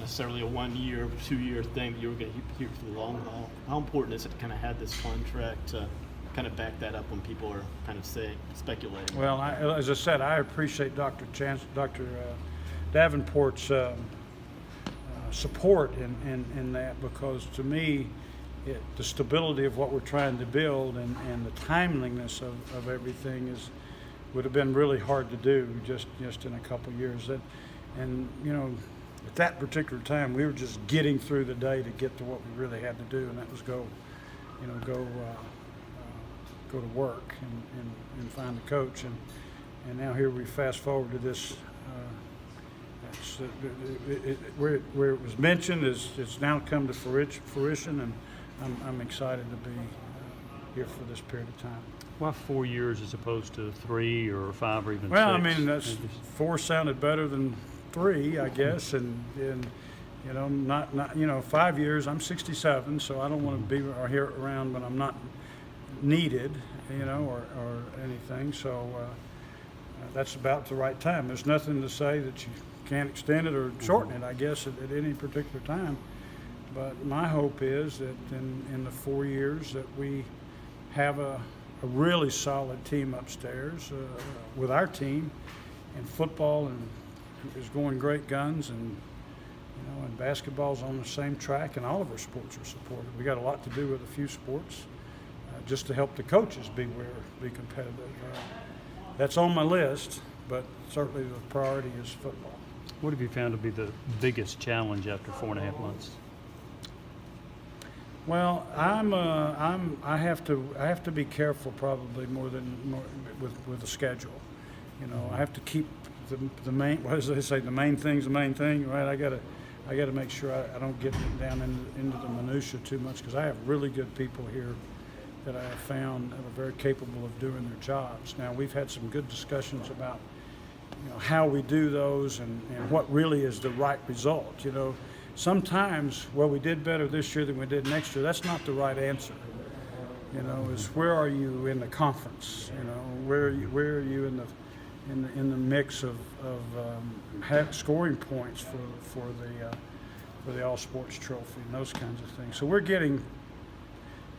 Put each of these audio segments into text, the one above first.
necessarily a 1 year, 2 year thing that you were going to hear for the long haul. How important is it to kind of have this contract to kind of back that up when people are kind of speculating? Well, as I said, I appreciate Dr. Davenport's support in that, because to me, the stability of what we're trying to build and the timeliness of everything would have been really hard to do just in a couple of years. And you know, at that particular time, we were just getting through the day to get to what we really had to do, and that was go to work and find a coach. And now here we fast forward to this. Where it was mentioned it's now come to fruition, and I'm excited to be here for this period of time. Why 4 years as opposed to 3 or 5 or even 6? Well, I mean, that's 4 sounded better than 3, I guess, and you know, not 5 years. I'm 67, so I don't want to be here around when I'm not needed, you know, or anything. So that's about the right time. There's nothing to say that you can't extend it or shorten it, I guess, at any particular time. But my hope is that in the 4 years that we have a really solid team upstairs with our team, and football is going great guns, and you know, and basketball's on the same track, and all of our sports are supported. We got a lot to do with a few sports, just to help the coaches be competitive. That's on my list, but certainly the priority is football. What have you found to be the biggest challenge after 4.5 months? Well, I have to be careful, probably more with the schedule. You know, I have to keep the main, what does they say, the main thing's the main thing, right? I gotta make sure I don't get down into the minutia too much, because I have really good people here that I have found that are very capable of doing their jobs. Now, we've had some good discussions about, you know, how we do those and what really is the right result. You know, sometimes, well, we did better this year than we did next year. That's not the right answer. You know, is where are you in the conference? You know, where are you in the mix of scoring points for the All Sports Trophy and those kinds of things. So we're getting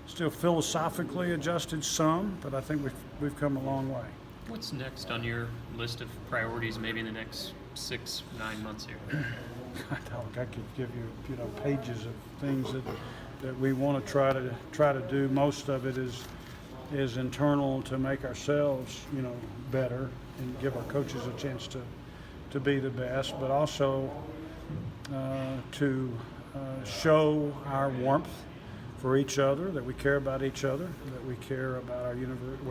still philosophically adjusted some, but I think we've come a long way. What's next on your list of priorities, maybe in the next 6-9 months here? I could give you, pages of things that we want to try to do. Most of it is internal, to make ourselves, better and give our coaches a chance to be the best, but also to show our warmth for each other, that we care about each other, that we care about our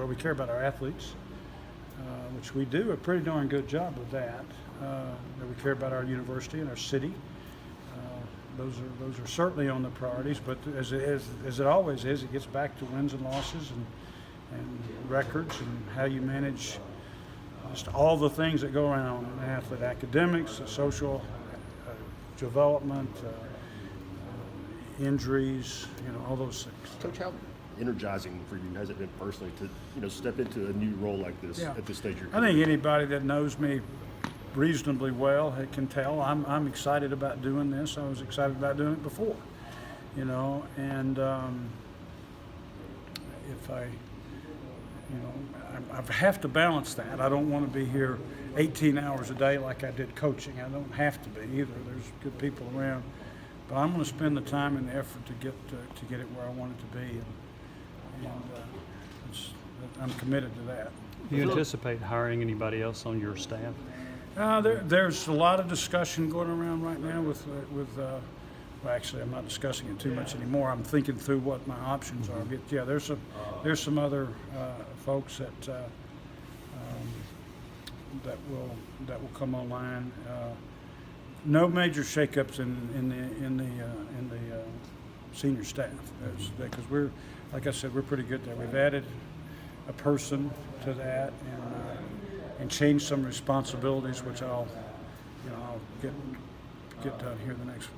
we care about our athletes, which we do a pretty darn good job of that. That we care about our university and our city. Those are certainly on the priorities, but as it always is, it gets back to wins and losses and records and how you manage just all the things that go around an athlete: academics, social development, injuries, all those things. Coach, how energizing for you has it been personally to step into a new role like this at this stage of your career? I think anybody that knows me reasonably well can tell I'm excited about doing this. I was excited about doing it before, and if I have to balance that. I don't want to be here 18 hours a day like I did coaching. I don't have to be either. There's good people around, but I'm going to spend the time and the effort to get it where I want it to be, and I'm committed to that. Do you anticipate hiring anybody else on your staff? There's a lot of discussion going around right now with well, actually, I'm not discussing it too much anymore. I'm thinking through what my options are. But yeah, there's some other folks that will come online. No major shakeups in the senior staff, because we're, like I said, we're pretty good there. We've added a person to that and changed some responsibilities, which I'll get done here in the next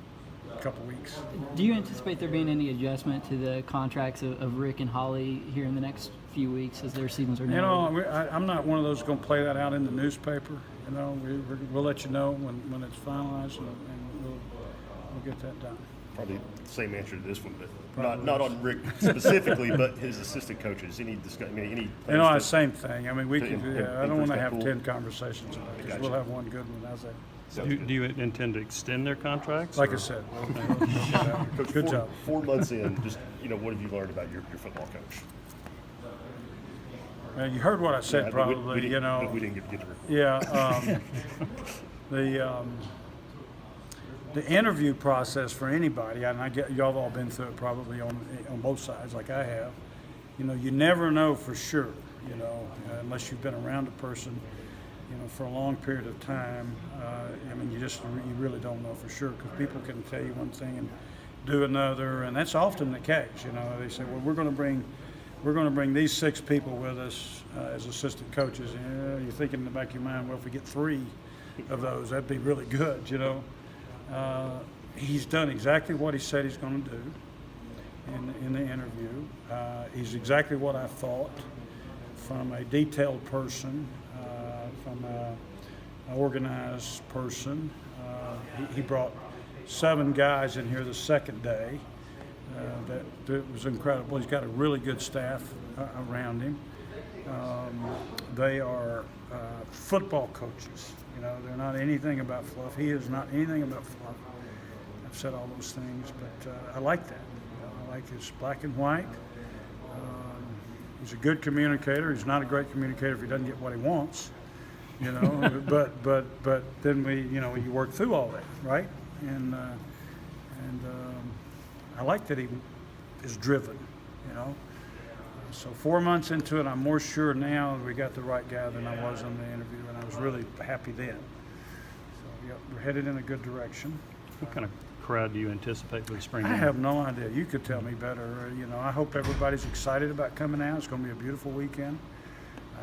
couple weeks. Do you anticipate there being any adjustment to the contracts of Rick and Holly here in the next few weeks as their seasons are now? I'm not one of those going to play that out in the newspaper. We'll let you know when it's finalized, and get that done. Probably the same answer to this one, but not on Rick specifically, but his assistant coaches. Any discussion? I mean, any You know, plans the same thing. I mean, we to could. im- Yeah, I don't want to improve have that pool? 10 conversations about it. 'Cause Gotcha. we'll have one good one. How's that? Sounds Do, good. do you intend to extend their contracts? Like or- I said. Coach, Good four, job. 4 months in, just what have you learned about your football coach? You heard what I said, Yeah, but probably. we didn't, You know. but we didn't get to record. Yeah, the interview process for anybody, and I get y'all have all been through it probably on both sides, like I have. You know, you never know for sure. You know, unless you've been around a person, you know, for a long period of time. I mean, you really don't know for sure because people can tell you one thing and do another, and that's often the case. You know, they say, well, we're going to bring these 6 people with us as assistant coaches. Yeah, you're thinking in the back of your mind, well, if we get 3 of those, that'd be really good, you know. He's done exactly what he said he's going to do in the interview. He's exactly what I thought from a detailed person, from an organized person. He brought 7 guys in here the second day. That was incredible. He's got a really good staff around him. They are football coaches. You know, they're not anything about fluff. He is not anything about fluff. I've said all those things, but I like that. You know, I like his black and white. He's a good communicator. He's not a great communicator if he doesn't get what he wants. You know, but then you work through all that, right? And I like that he is driven, you know. So 4 months into it, I'm more sure now that we got the right guy than I was in the interview, and I was really happy then. So, yeah, we're headed in a good direction. What kind of crowd do you anticipate for the spring I game? have no idea. You could tell me better. You know, I hope everybody's excited about coming out. It's going to be a beautiful weekend.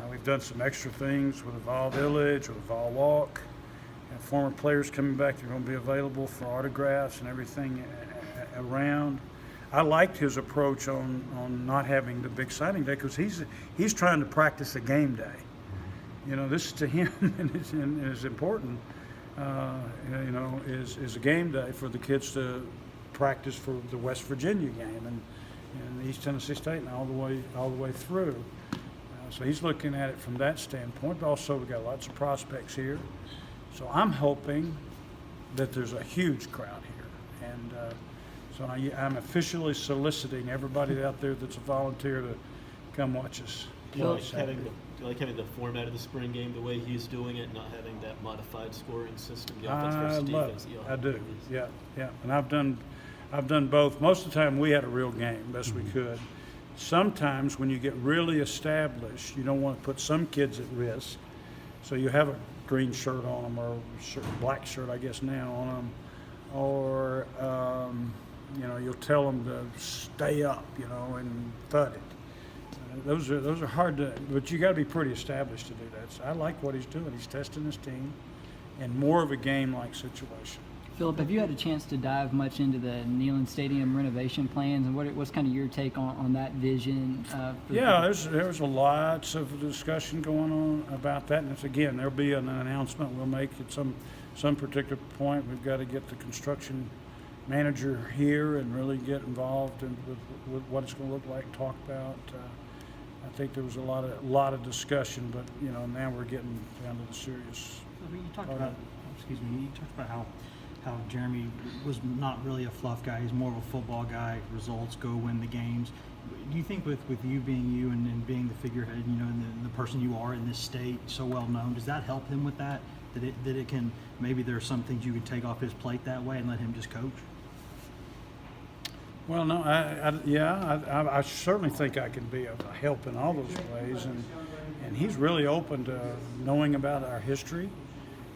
We've done some extra things with the Vol Village, with the Vol Walk. And former players coming back. They're going to be available for autographs and everything around. I liked his approach on not having the big signing day because he's trying to practice a game day. You know, this to him and is important. You know, is a game day for the kids to practice for the West Virginia game and East Tennessee State and all the way through. So he's looking at it from that standpoint. But also, we've got lots of prospects here. So I'm hoping that there's a huge crowd here. And so I'm officially soliciting everybody out there that's a volunteer to come watch us. Do you like having the format of the spring game the way he's doing it, not having that modified scoring system, the offense I versus love defense? it. I do. Yeah. And I've done both. Most of the time we had a real game, best we could. Sometimes when you get really established, you don't want to put some kids at risk. So you have a green shirt on them or black shirt, I guess now, on them. Or, you know, you'll tell them to stay up, you know, and thud it. Those are hard to, but you got to be pretty established to do that. So I like what he's doing. He's testing his team in more of a game-like situation. Phillip, have you had a chance to dive much into the Neyland Stadium renovation plans, and what's kind of your take on that vision? Yeah, there's a lots of discussion going on about that, and again, there'll be an announcement we'll make at some particular point. We've got to get the construction manager here and really get involved with what it's going to look like, talk about. I think there was a lot of discussion, but you know, now we're getting down to the serious. I mean, you talked about how Jeremy was not really a fluff guy. He's more of a football guy. Results, go win the games. Do you think with you being you and being the figurehead, you know, and the person you are in this state, so well known, does that help him with that? That it can, maybe there are some things you could take off his plate that way and let him just coach? Well, no, I certainly think I can be a help in all those ways, and he's really open to knowing about our history,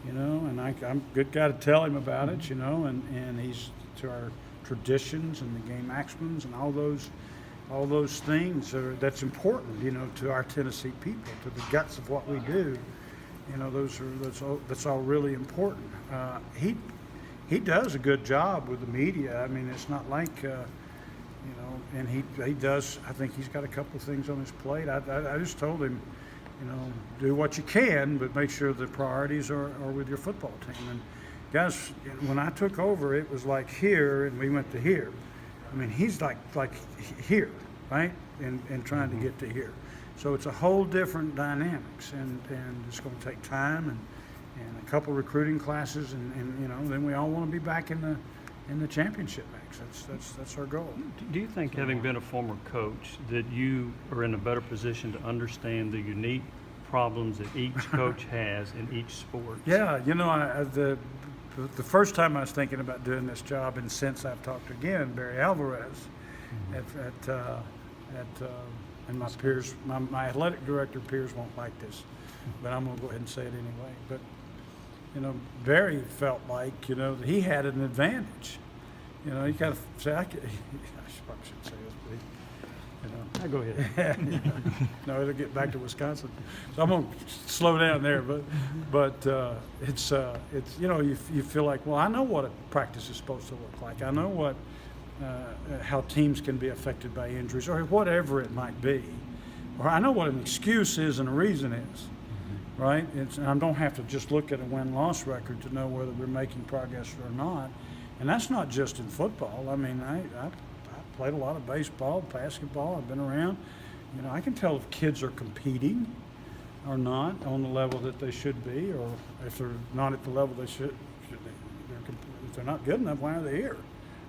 you know, and I'm a good guy to tell him about it, you know, and he's to our traditions and the game axmans and all those things that's important, you know, to our Tennessee people, to the guts of what we do, you know, that's all really important. He does a good job with the media. I mean, it's not like, you know, and he does. I think he's got a couple of things on his plate. I just told him, you know, do what you can, but make sure the priorities are with your football team. And Guys, when I took over, it was like here, and we went to here. I mean, he's like here, right? And trying to get to here. So it's a whole different dynamics, and it's going to take time and a couple recruiting classes, and you know, then we all want to be back in the championship mix. That's our goal. Do you think, having been a former coach, that you are in a better position to understand the unique problems that each coach has in each sport? Yeah, you know, the first time I was thinking about doing this job, and since I've talked again, Barry Alvarez, and my peers, my athletic director peers won't like this, but I'm going to go ahead and say it anyway. But you know, Barry felt like, you know, that he had an advantage. You know, you got to say, I probably shouldn't say this, but you know. Go ahead. No, it'll get back to Wisconsin. So I'm going to slow down there, but it's you know, you feel like, well, I know what a practice is supposed to look like. I know what how teams can be affected by injuries or whatever it might be, or I know what an excuse is and a reason is. Right? I don't have to just look at a win-loss record to know whether we're making progress or not. And that's not just in football. I mean, I played a lot of baseball, basketball. I've been around. You know, I can tell if kids are competing or not on the level that they should be, or if they're not at the level they should be. If they're not good enough, why are they here?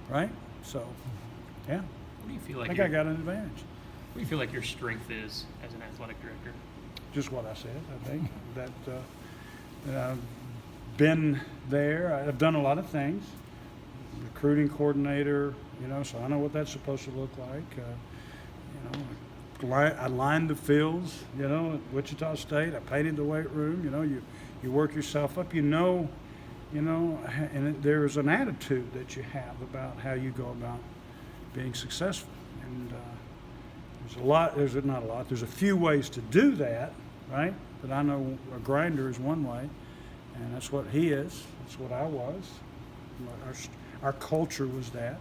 Right? So, yeah. What do you feel I like? think I got an advantage. What do you feel like your strength is as an athletic director? Just what I said, I think, that I've been there. I've done a lot of things. Recruiting coordinator, you know, so I know what that's supposed to look like. You know, I lined the fields, you know, at Wichita State. I painted the weight room. You know, you work yourself up. You know, and there's an attitude that you have about how you go about being successful. And there's a few ways to do that, right? But I know a grinder is one way, and that's what he is. That's what I was. Our culture was that.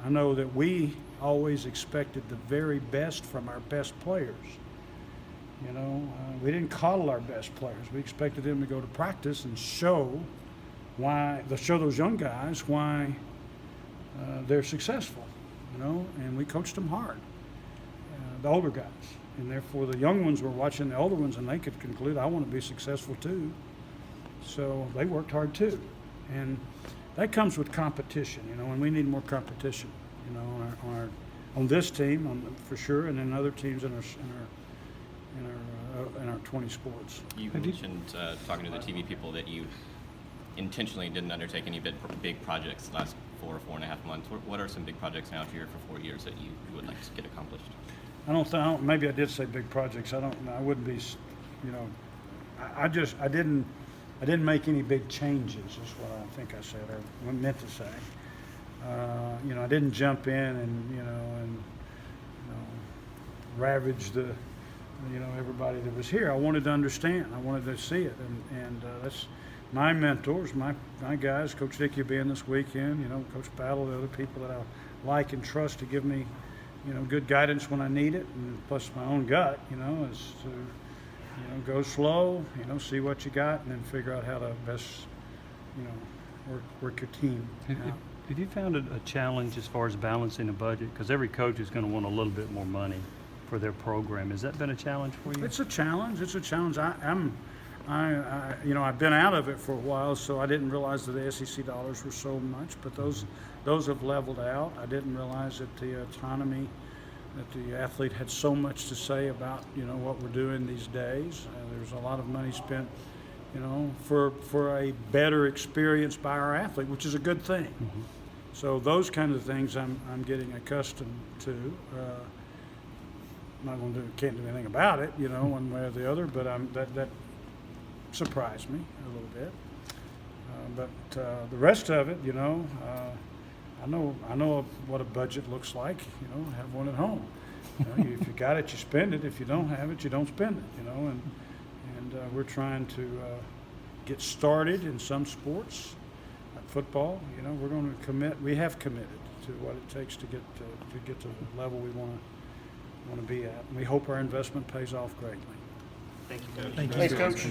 I know that we always expected the very best from our best players. You know, we didn't coddle our best players. We expected them to go to practice and show those young guys why they're successful. You know, and we coached them hard. The older guys, and therefore the young ones were watching the older ones, and they could conclude, I want to be successful too. So they worked hard too, and that comes with competition, you know, and we need more competition, you know, on this team for sure, and in other teams in our 20 sports. You mentioned talking to the TV people that you intentionally didn't undertake any big projects the last 4.5 months. What are some big projects now here for 4 years that you would like to get accomplished? Maybe I did say big projects. I wouldn't be, you know, I didn't make any big changes is what I think I said or meant to say. You know, I didn't jump in and ravage everybody that was here. I wanted to understand. I wanted to see it, and that's my mentors, my guys. Coach Dickey will be in this weekend. You know, Coach Battle, the other people that I like and trust to give me, you know, good guidance when I need it, and plus my own gut, you know, is to, you know, go slow, you know, see what you got, and then figure out how to best, you know, work your team out. Have you found a challenge as far as balancing a budget? Because every coach is going to want a little bit more money for their program. Has that been a challenge for you? It's a challenge. It's a challenge. You know, I've been out of it for a while, so I didn't realize that the SEC dollars were so much, but those have leveled out. I didn't realize that the autonomy, that the athlete had so much to say about, you know, what we're doing these days. There's a lot of money spent, you know, for a better experience by our athlete, which is a good thing. Mm-hmm. So those kind of things I'm getting accustomed to. Can't do anything about it, you know, one way or the other, but that surprised me a little bit. But the rest of it, you know, I know what a budget looks like. You know, have one at home. You know, if you got it, you spend it. If you don't have it, you don't spend it. You know, and we're trying to get started in some sports. Like football, you know, we're going to commit. We have committed to what it takes to get to the level we want to be at. And we hope our investment pays off greatly. Thank you, Coach. Thank you. Thanks, Coach.